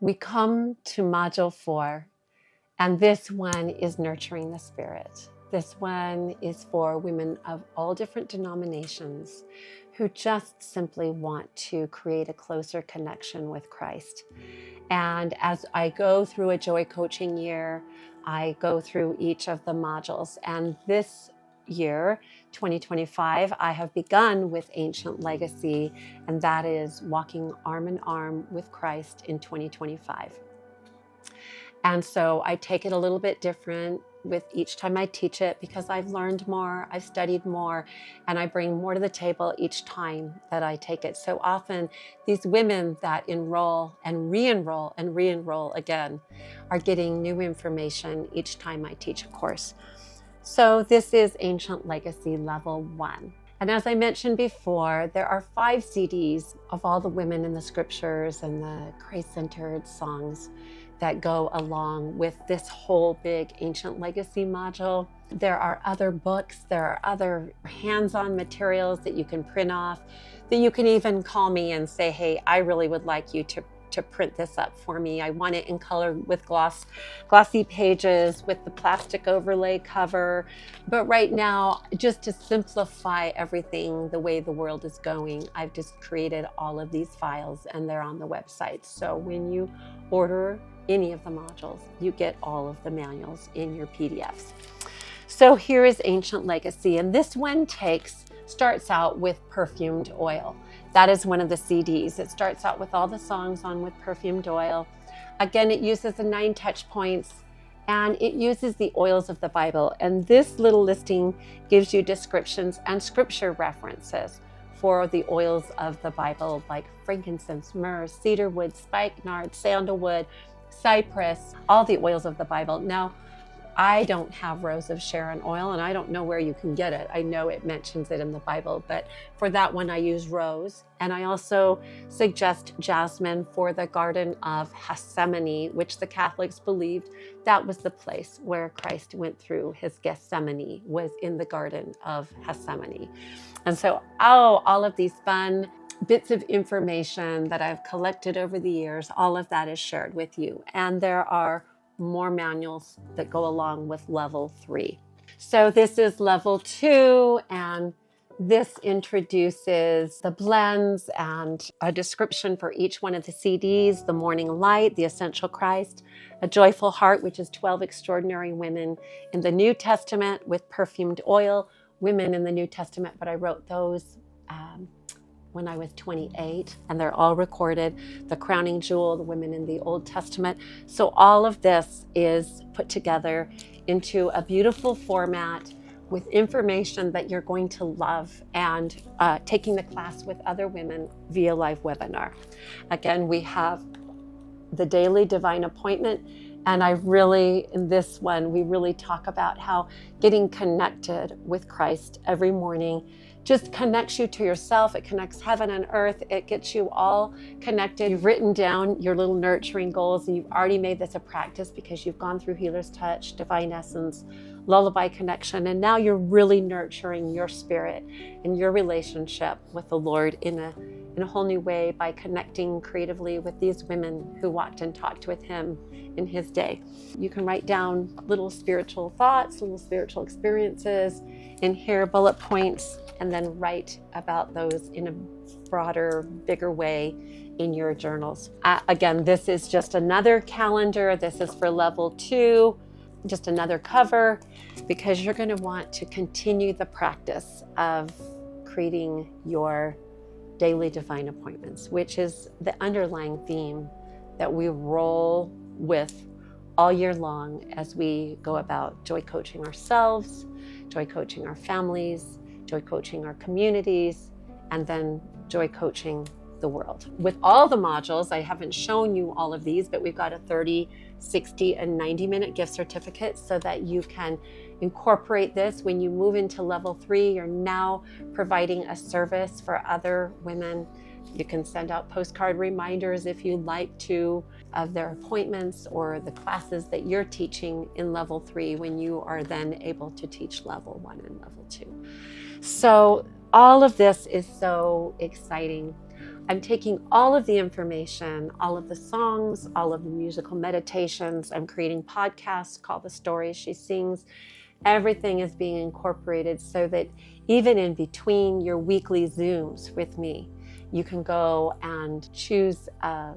We come to module 4, and this one is nurturing the spirit. This one is for women of all different denominations who just simply want to create a closer connection with Christ. And as I go through a joy coaching year, I go through each of the modules. And this year, 2025, I have begun with Ancient Legacy, and that is walking arm in arm with Christ in 2025. And so I take it a little bit different with each time I teach it because I've learned more, I've studied more, and I bring more to the table each time that I take it. So often these women that enroll and re-enroll and re-enroll again are getting new information each time I teach a course. So this is Ancient Legacy Level 1. And as I mentioned before, there are 5 CDs of all the women in the scriptures and the Christ-centered songs that go along with this whole big Ancient Legacy module. There are other books, there are other hands-on materials that you can print off, that you can even call me and say, hey, I really would like you to print this up for me. I want it in color with glossy pages with the plastic overlay cover. But right now, just to simplify everything the way the world is going, I've just created all of these files and they're on the website. So when you order any of the modules, you get all of the manuals in your PDFs. So here is Ancient Legacy, and this one starts out with perfumed oil. That is one of the CDs. It starts out with all the songs on with perfumed oil. Again, it uses the 9 touch points, and it uses the oils of the Bible. And this little listing gives you descriptions and scripture references for the oils of the Bible, like frankincense, myrrh, cedarwood, spikenard, sandalwood, cypress, all the oils of the Bible. Now, I don't have Rose of Sharon oil, and I don't know where you can get it. I know it mentions it in the Bible, but for that one I use rose. And I also suggest jasmine for the Garden of Gethsemane, which the Catholics believed that was the place where Christ went through his Gethsemane, was in the Garden of Gethsemane. And so, all of these fun bits of information that I've collected over the years, all of that is shared with you. And there are more manuals that go along with level 3. So this is level 2, and this introduces the blends and a description for each one of the CDs: the Morning Light, the Essential Christ, A Joyful Heart, which is 12 extraordinary women in the New Testament with perfumed oil, women in the New Testament, but I wrote those when I was 28, and they're all recorded. The Crowning Jewel, the women in the Old Testament. So all of this is put together into a beautiful format with information that you're going to love, and taking the class with other women via live webinar. Again, we have the daily divine appointment, and in this one, we really talk about how getting connected with Christ every morning just connects you to yourself. It connects heaven and earth. It gets you all connected. You've written down your little nurturing goals, and you've already made this a practice because you've gone through Healer's Touch, Divine Essence, Lullaby Connection, and now you're really nurturing your spirit and your relationship with the Lord in a whole new way by connecting creatively with these women who walked and talked with him in his day. You can write down little spiritual thoughts, little spiritual experiences, in here bullet points, and then write about those in a broader, bigger way in your journals. Again, this is just another calendar. This is for level 2, just another cover, because you're going to want to continue the practice of creating your daily divine appointments, which is the underlying theme that we roll with all year long as we go about joy coaching ourselves, joy coaching our families, joy coaching our communities, and then joy coaching the world. With all the modules, I haven't shown you all of these, but we've got a 30, 60, and 90-minute gift certificate so that you can incorporate this. When you move into level 3, you're now providing a service for other women. You can send out postcard reminders if you'd like to of their appointments or the classes that you're teaching in level 3 when you are then able to teach level 1 and level 2. So all of this is so exciting. I'm taking all of the information, all of the songs, all of the musical meditations. I'm creating podcasts called The Stories She Sings. Everything is being incorporated so that even in between your weekly Zooms with me, you can go and choose a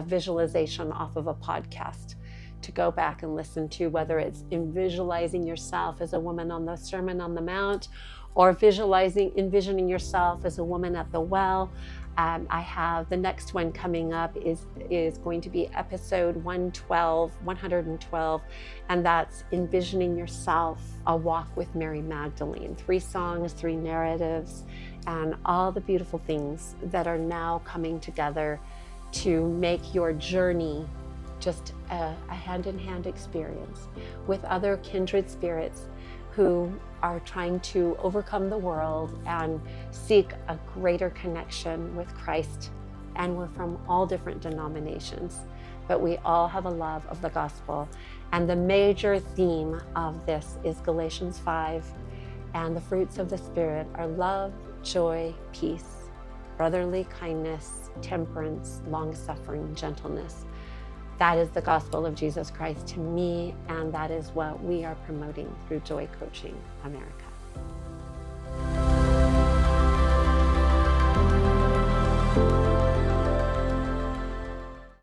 visualization off of a podcast to go back and listen to, whether it's in visualizing yourself as a woman on the Sermon on the Mount, or envisioning yourself as a woman at the well. I have the next one coming up is going to be episode 112, and that's envisioning yourself a walk with Mary Magdalene. 3 songs, 3 narratives, and all the beautiful things that are now coming together to make your journey just a hand-in-hand experience with other kindred spirits who are trying to overcome the world and seek a greater connection with Christ. And we're from all different denominations, but we all have a love of the gospel. And the major theme of this is Galatians 5, and the fruits of the Spirit are love, joy, peace, brotherly kindness, temperance, long-suffering, gentleness. That is the gospel of Jesus Christ to me, and that is what we are promoting through Joy Coaching America.